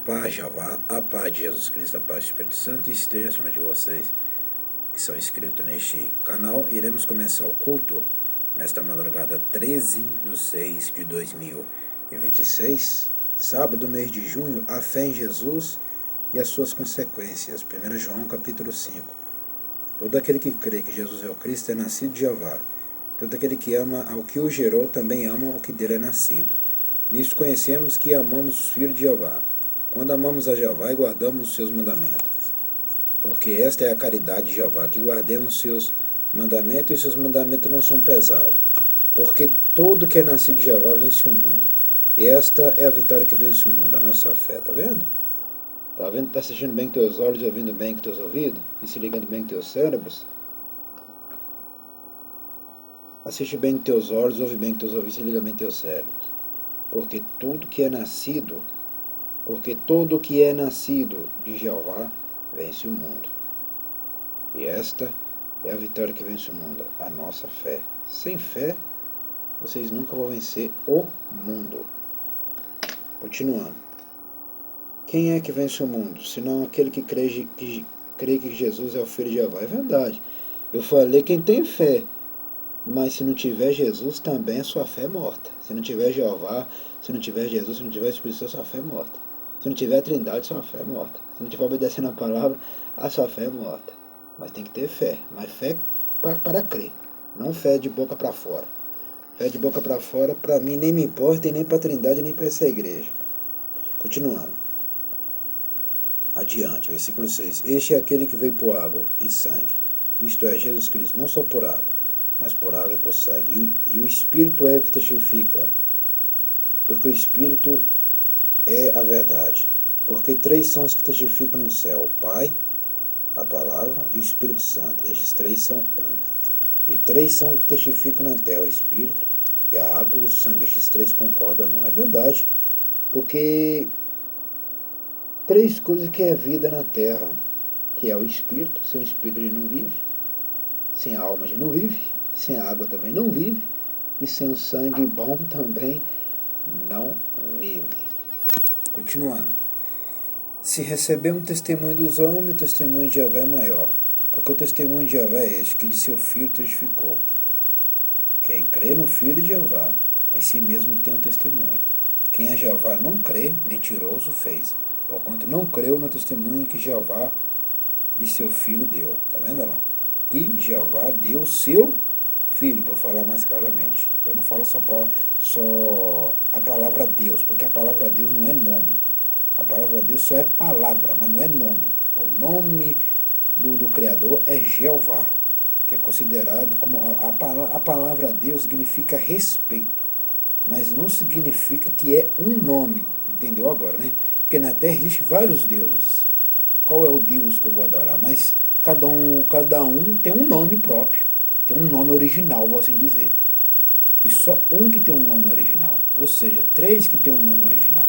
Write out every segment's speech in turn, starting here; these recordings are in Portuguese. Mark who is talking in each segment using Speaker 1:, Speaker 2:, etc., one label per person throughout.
Speaker 1: paz, Jeová, a paz de Jesus Cristo, a paz do Espírito Santo esteja acima de vocês que são inscritos neste canal. Iremos começar o culto nesta madrugada 13/6/2026, sábado, mês de junho, a fé em Jesus e as suas consequências. 1 João capítulo 5. Todo aquele que crê que Jesus é o Cristo é nascido de Jeová. Todo aquele que ama ao que o gerou também ama o que dele é nascido. Nisto conhecemos que amamos os filhos de Jeová, quando amamos a Jeová e guardamos os seus mandamentos. Porque esta é a caridade de Jeová, que guardemos os seus mandamentos, e seus mandamentos não são pesados. Porque todo que é nascido de Jeová vence o mundo. E esta é a vitória que vence o mundo, a nossa fé. Tá vendo? Tá vendo? Tá assistindo bem com teus olhos, ouvindo bem com teus ouvidos, e se ligando bem com teus cérebros? Assiste bem com teus olhos, ouve bem com teus ouvidos, se liga bem com teus cérebros. Porque todo que é nascido de Jeová vence o mundo. E esta é a vitória que vence o mundo, a nossa fé. Sem fé, vocês nunca vão vencer o mundo. Continuando. Quem é que vence o mundo? Senão aquele que crê que Jesus é o Filho de Jeová. É verdade. Eu falei quem tem fé. Mas se não tiver Jesus, também a sua fé é morta. Se não tiver Jeová, se não tiver Jesus, se não tiver Espírito Santo, a sua fé é morta. Se não tiver a Trindade, sua fé é morta. Se não tiver obedecendo a palavra, a sua fé é morta. Mas tem que ter fé. Mas fé para crer. Não fé de boca para fora. Fé de boca para fora, para mim, nem me importa, e nem para a Trindade, nem para essa igreja. Continuando. Adiante, versículo 6. Este é aquele que veio por água e sangue. Isto é, Jesus Cristo, não só por água, mas por água e por sangue. E o Espírito é o que testifica, porque o Espírito é a verdade. Porque três são os que testificam no céu: o Pai, a Palavra e o Espírito Santo. Estes três são um. E três são os que testificam na terra: o Espírito, e a água e o sangue. Estes três concordam não. É verdade. Porque três coisas que é vida na terra, que é o Espírito. Sem o Espírito a gente não vive. Sem a alma a gente não vive. Sem a água também não vive. E sem o sangue bom também não vive. Continuando. Se recebemos o testemunho dos homens, o testemunho de Jeová é maior. Porque o testemunho de Jeová é este, que de seu Filho testificou. Quem crê no Filho de Jeová, em si mesmo tem o testemunho. Quem a Jeová não crê, mentiroso fez. Porquanto não creu no testemunho que Jeová de seu Filho deu. Tá vendo lá? Que Jeová deu seu Filho, para eu falar mais claramente. Eu não falo só a palavra Deus, porque a palavra Deus não é nome. A palavra Deus só é palavra, mas não é nome. O nome do Criador é Jeová, que é considerado como a palavra Deus significa respeito, mas não significa que é um nome. Entendeu agora, né? Porque na Terra existem vários deuses. Qual é o Deus que eu vou adorar? Mas cada um tem um nome próprio. Tem um nome original, vou assim dizer. E só um que tem um nome original. Ou seja, três que tem um nome original.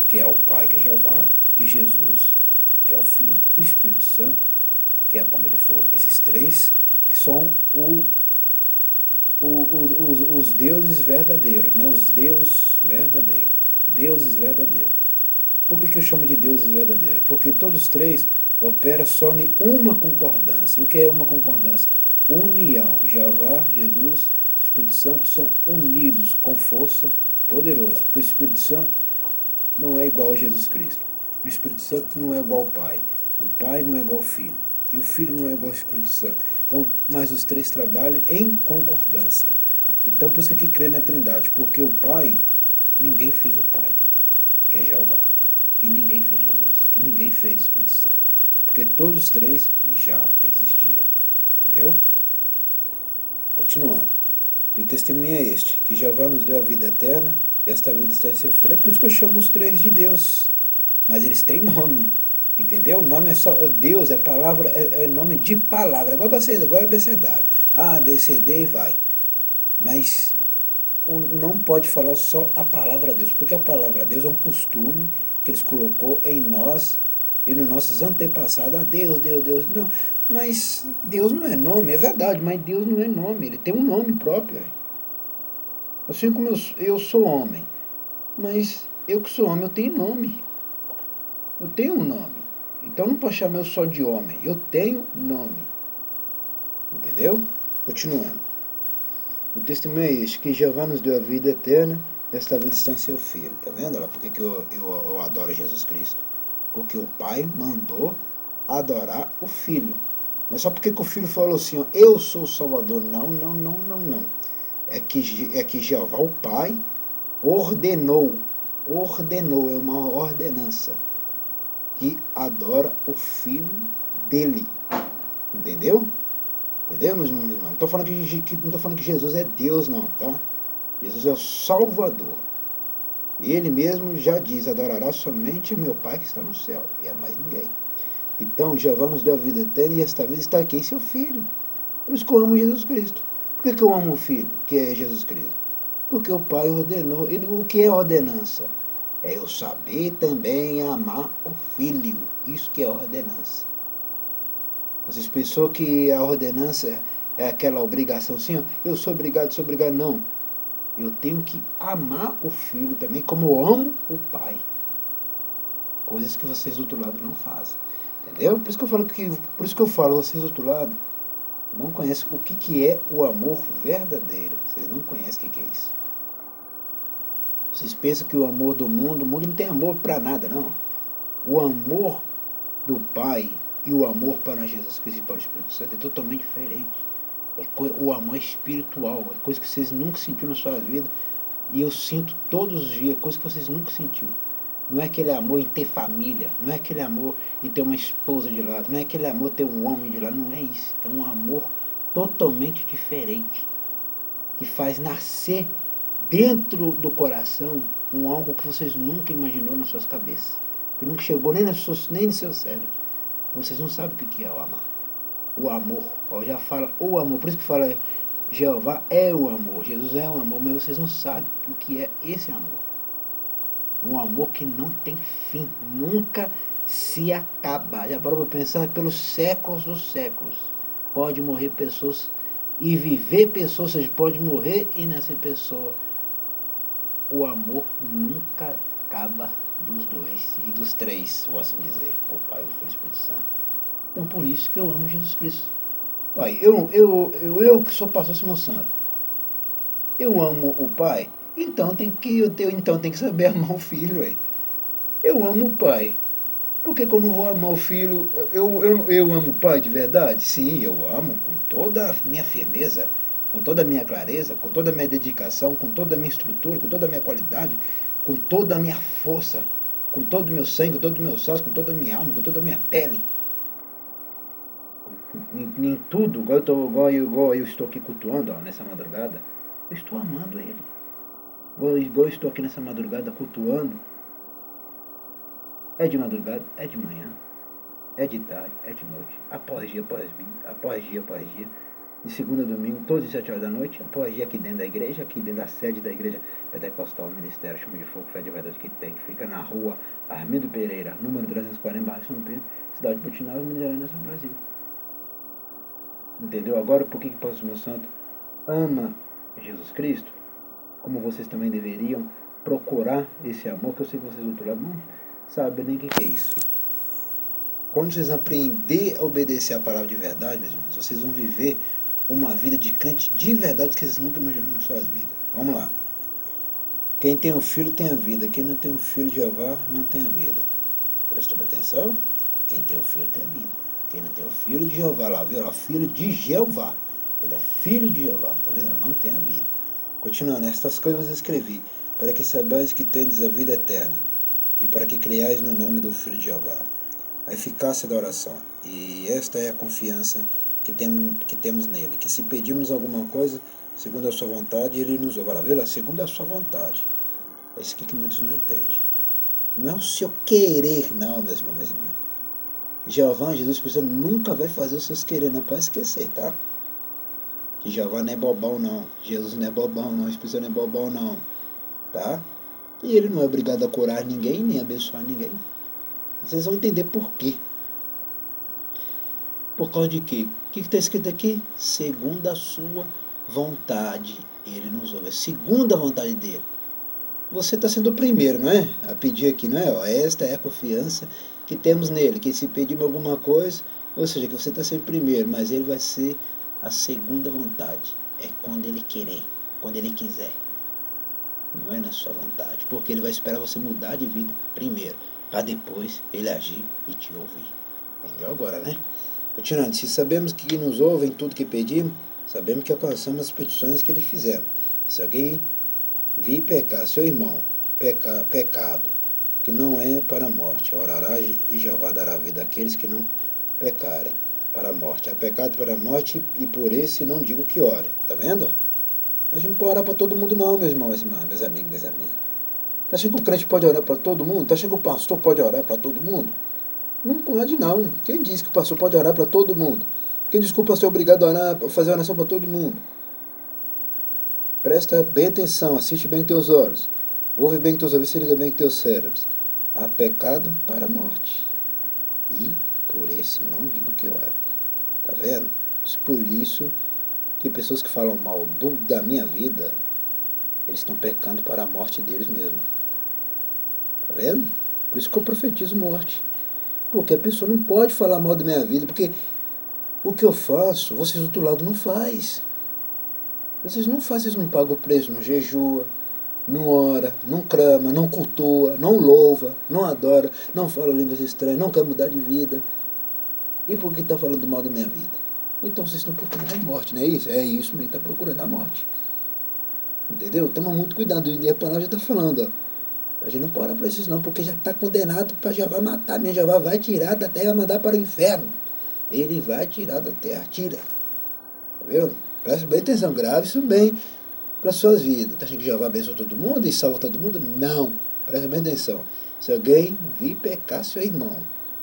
Speaker 1: Que é o Pai, que é Jeová, e Jesus, que é o Filho, e o Espírito Santo, que é a pomba de fogo. Esses três que são os deuses verdadeiros, né? Os deuses verdadeiros. Deuses verdadeiros. Por que eu chamo de deuses verdadeiros? Porque todos três operam só em uma concordância. O que é uma concordância? União. Jeová, Jesus, Espírito Santo são unidos com força poderosa. Porque o Espírito Santo não é igual a Jesus Cristo. O Espírito Santo não é igual ao Pai. O Pai não é igual ao Filho. E o Filho não é igual ao Espírito Santo. Então, mas os três trabalham em concordância. Então, por isso que aqui crê na Trindade. Porque o Pai, ninguém fez o Pai, que é Jeová. E ninguém fez Jesus. E ninguém fez o Espírito Santo. Porque todos os três já existiam. Entendeu? Continuando. E o testemunho é este, que Jeová nos deu a vida eterna, e esta vida está em seu Filho. É por isso que eu chamo os três de Deus. Mas eles têm nome. Entendeu? O nome é só... Deus é palavra, é nome de palavra. Igual abecedário. A, B, C, D e vai. Mas não pode falar só a palavra Deus. Porque a palavra Deus é um costume que eles colocou em nós e nos nossos antepassados. Ah, Deus, Deus, Deus. Não. Mas Deus não é nome, é verdade, mas Deus não é nome, ele tem um nome próprio. Assim como eu sou homem, mas eu que sou homem, eu tenho nome. Eu tenho um nome. Então não posso chamar eu só de homem. Eu tenho nome. Entendeu? Continuando. O testemunho é este, que Jeová nos deu a vida eterna, e esta vida está em seu Filho. Tá vendo lá? Por que eu adoro Jesus Cristo? Porque o Pai mandou adorar o Filho. Não é só porque que o Filho falou assim, ó, eu sou o Salvador. Não, não, não, não, não. É que Jeová, o Pai, ordenou, é uma ordenança, que adora o Filho dele. Entendeu? Entendeu, meus irmãos? Não estou falando que Jesus é Deus, não, tá? Jesus é o Salvador. Ele mesmo já diz, adorará somente a meu Pai que está no céu, e a mais ninguém. Então, Jeová nos deu a vida eterna, e esta vida está aqui em seu Filho. Por isso que eu amo Jesus Cristo. Por que eu amo o Filho, que é Jesus Cristo? Porque o Pai ordenou. E o que é ordenança? É eu saber também amar o Filho. Isso que é ordenança. Vocês pensou que a ordenança é aquela obrigação assim, ó, eu sou obrigado, não. Eu tenho que amar o Filho também, como eu amo o Pai. Coisas que vocês do outro lado não fazem. Entendeu? Por isso que eu falo, vocês do outro lado não conhecem o que é o amor verdadeiro. Vocês não conhecem o que é isso. Vocês pensam que o amor do mundo, o mundo não tem amor para nada, não. O amor do Pai e o amor para Jesus Cristo e para o Espírito Santo é totalmente diferente. O amor é espiritual, é coisa que vocês nunca sentiram na sua vida, e eu sinto todos os dias, coisa que vocês nunca sentiram. Não é aquele amor em ter família, não é aquele amor em ter uma esposa de lado, não é aquele amor em ter um homem de lado, não é isso. É um amor totalmente diferente, que faz nascer dentro do coração algo que vocês nunca imaginou nas suas cabeças, que nunca chegou nem no seu cérebro. Então vocês não sabem o que é o amar. O amor, ó, já fala o amor, por isso que fala Jeová é o amor, Jesus é o amor, mas vocês não sabem o que é esse amor. Um amor que não tem fim, nunca se acaba. Já parou para pensar? Pelos séculos dos séculos. Pode morrer pessoas e viver pessoas, ou seja, pode morrer e nascer pessoa. O amor nunca acaba dos dois e dos três, vou assim dizer, o Pai, o Filho e o Espírito Santo. Então por isso que eu amo Jesus Cristo. Olha, eu que sou pastor Simão Santo, eu amo o Pai, então tem que saber amar o Filho. Ué. Eu amo o Pai. Por que eu não vou amar o Filho? Eu amo o Pai de verdade? Sim, eu amo com toda a minha firmeza, com toda a minha clareza, com toda a minha dedicação, com toda a minha estrutura, com toda a minha qualidade, com toda a minha força, com todo o meu sangue, com todo o meu sal, com toda a minha alma, com toda a minha pele. Em tudo, igual eu estou aqui cultuando, ó, nessa madrugada, eu estou amando Ele. Igual eu estou aqui nessa madrugada cultuando, é de madrugada, é de manhã, é de tarde, é de noite, após dia, após dia, de segunda a domingo, todas as 7 horas da noite, após dia aqui dentro da igreja, aqui dentro da sede da igreja Pentecostal Ministério Chama de Fogo, Fé de Verdade que tem, que fica na rua Armindo Pereira, número 340, Barra São Pedro, cidade de Putinal, Minas Gerais, no Brasil. Entendeu agora por que o Pastor Simão Santo ama Jesus Cristo? Como vocês também deveriam procurar esse amor, que eu sei que vocês do outro lado não sabem nem o que é isso. Quando vocês aprender a obedecer a palavra de verdade, meus irmãos, vocês vão viver uma vida de crente de verdade que vocês nunca imaginaram nas suas vidas. Vamos lá. Quem tem um filho tem a vida. Quem não tem um filho de Jeová não tem a vida. Prestou atenção? Quem tem o filho tem a vida. Quem não tem o filho de Jeová, lá, viu? Lá, filho de Jeová. Ele é filho de Jeová, tá vendo? Ele não tem a vida. Continuando, estas coisas eu escrevi, para que saibais que tendes a vida eterna, e para que creiais no nome do Filho de Jeová. A eficácia da oração. E esta é a confiança que temos nele, que se pedimos alguma coisa, segundo a sua vontade, ele nos ouve. Viu? Lá, segundo a sua vontade. É isso que muitos não entendem. Não é o seu querer, não, meus irmãos. Jeová, Jesus, pessoal, nunca vai fazer os seus querer, não pode esquecer, tá? Que Jeová não é bobão, não. Jesus não é bobão, não. O Espírito Santo não é bobão, não. Tá? E ele não é obrigado a curar ninguém, nem a abençoar ninguém. Vocês vão entender por quê. Por causa de quê? O que está escrito aqui? Segundo a sua vontade. Ele nos ouve. Segundo a vontade dele. você está sendo o primeiro, não é? A pedir aqui, não é? Ó, esta é a confiança que temos nele, que se pedirmos alguma coisa, ou seja, que você está sendo o primeiro, mas ele vai ser a segunda vontade. É quando ele querer, quando ele quiser. Não é na sua vontade, porque ele vai esperar você mudar de vida primeiro, para depois ele agir e te ouvir. Entendeu agora, né? Continuando, se sabemos que nos ouvem tudo que pedimos, sabemos que alcançamos as petições que lhe fizemos. Se alguém vir pecar seu irmão, pecado, que não é para a morte, orará e Jeová dará vida àqueles que não pecarem para a morte. Há pecado para a morte e por esse não digo que ore. Tá vendo? A gente não pode orar para todo mundo não, meus irmãos, meus amigos, minhas amigas. Tá achando que o crente pode orar para todo mundo? Tá achando que o pastor pode orar para todo mundo? Não pode não. Quem disse que o pastor pode orar para todo mundo? Quem disse que o pastor é obrigado a orar, fazer oração para todo mundo? Presta bem atenção, assiste bem com teus olhos. Ouve bem com teus ouvidos e liga bem com teus cérebros. Há pecado para a morte. E por esse não digo que ore. Tá vendo? Por isso que pessoas que falam mal da minha vida, eles estão pecando para a morte deles mesmos. Tá vendo? Por isso que eu profetizo morte. Porque a pessoa não pode falar mal da minha vida, porque o que eu faço, vocês do outro lado não faz. Vocês não fazem, vocês não pagam o preço, não jejua, não ora, não clama, não cultua, não louva, não adora, não fala línguas estranhas, não quer mudar de vida. E por que está falando mal da minha vida? Então vocês estão procurando a morte, não é isso? É isso mesmo, está procurando a morte. Entendeu? Toma muito cuidado, e a palavra já está falando, ó. A gente não pode orar para esses não, porque já está condenado para Jeová matar mesmo. Jeová vai tirar da terra e vai mandar para o inferno. Ele vai tirar da terra, tira. Tá vendo? Presta bem atenção, grave isso bem para suas vidas. Está achando que Jeová abençoa todo mundo e salva todo mundo? Não. Presta bem atenção. Se alguém vir pecar seu irmão,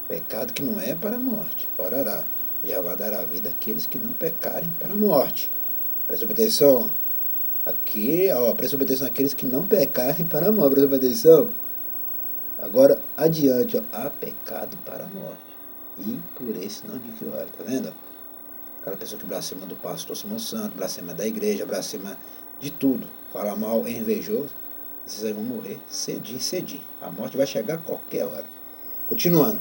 Speaker 1: pecado que não é para a morte, orará. Jeová dará vida àqueles que não pecarem para a morte. Presta bem atenção. Aqui, ó, presta bem atenção àqueles que não pecarem para a morte. Presta bem atenção. Agora, adiante, ó, há pecado para a morte. E por esse não digo que ora, tá vendo? Aquela pessoa que blasfema do pastor Simão Santo, blasfema da igreja, blasfema de tudo, fala mal, é invejoso, esses aí vão morrer cedinho, cedinho. A morte vai chegar a qualquer hora. Continuando.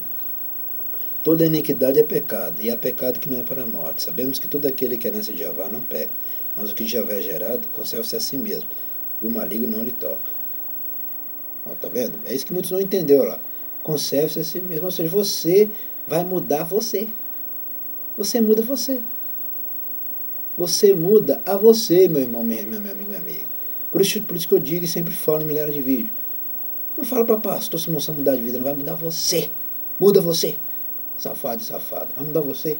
Speaker 1: Toda iniquidade é pecado, e há pecado que não é para a morte. Sabemos que todo aquele que é nascido de Jeová não peca, mas o que de Jeová é gerado, conserva-se a si mesmo, e o maligno não lhe toca. Ó, tá vendo? É isso que muitos não entenderam lá. Conserve-se a si mesmo, ou seja, você vai mudar você. Você muda você. Você muda a você, meu irmão, meu amigo, minha amiga. Por isso que eu digo e sempre falo em milhares de vídeos. Não fala para pastor se moça mudar de vida, não vai mudar você. Muda você. Safado e safado. Vai mudar você.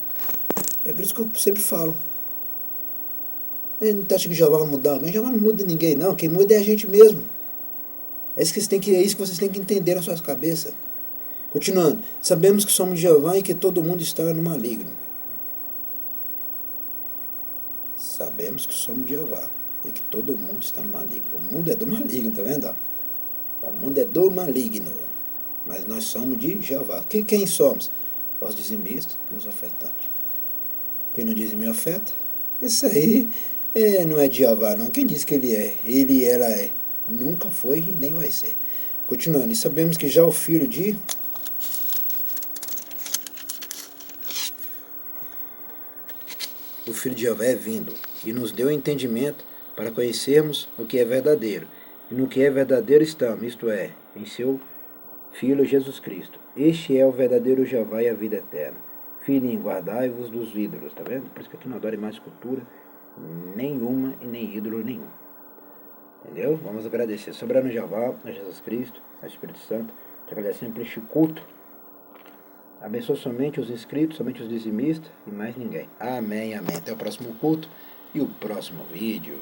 Speaker 1: É por isso que eu sempre falo. Ele não tá achando que Jeová vai mudar alguém? Jeová não muda ninguém, não. Quem muda é a gente mesmo. É isso que vocês têm que entender na suas cabeças. Continuando. Sabemos que somos de Jeová e que todo mundo está no maligno. Sabemos que somos de Jeová e que todo mundo está no maligno. O mundo é do maligno, tá vendo? O mundo é do maligno. Mas nós somos de Jeová. Quem somos? Os dizimistas e os ofertantes. Quem não dizime e oferta, isso aí não é de Jeová, não. Quem diz que ele é? Ele e ela é. Nunca foi e nem vai ser. Continuando. E sabemos que já o filho de... O Filho de Jeová é vindo, e nos deu entendimento para conhecermos o que é verdadeiro. E no que é verdadeiro estamos, isto é, em seu Filho Jesus Cristo. Este é o verdadeiro Jeová e a vida eterna. Filhinho, guardai-vos dos ídolos, tá vendo? Por isso que aqui não adora mais cultura nenhuma e nem ídolo nenhum. Entendeu? Vamos agradecer. Soberano Jeová, a Jesus Cristo, ao Espírito Santo, te agradecemos por este culto. Abençoa somente os inscritos, somente os dizimistas e mais ninguém. Amém, amém. Até o próximo culto e o próximo vídeo.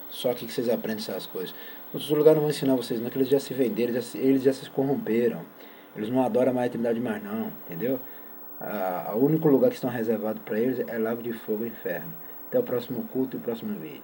Speaker 1: Só aqui que vocês aprendem essas coisas. Outros lugares não vão ensinar vocês não, que eles já se venderam, eles já se corromperam. Eles não adoram mais a eternidade mais não, entendeu? O único lugar que estão reservados para eles é lago de fogo e inferno. Até o próximo culto e o próximo vídeo.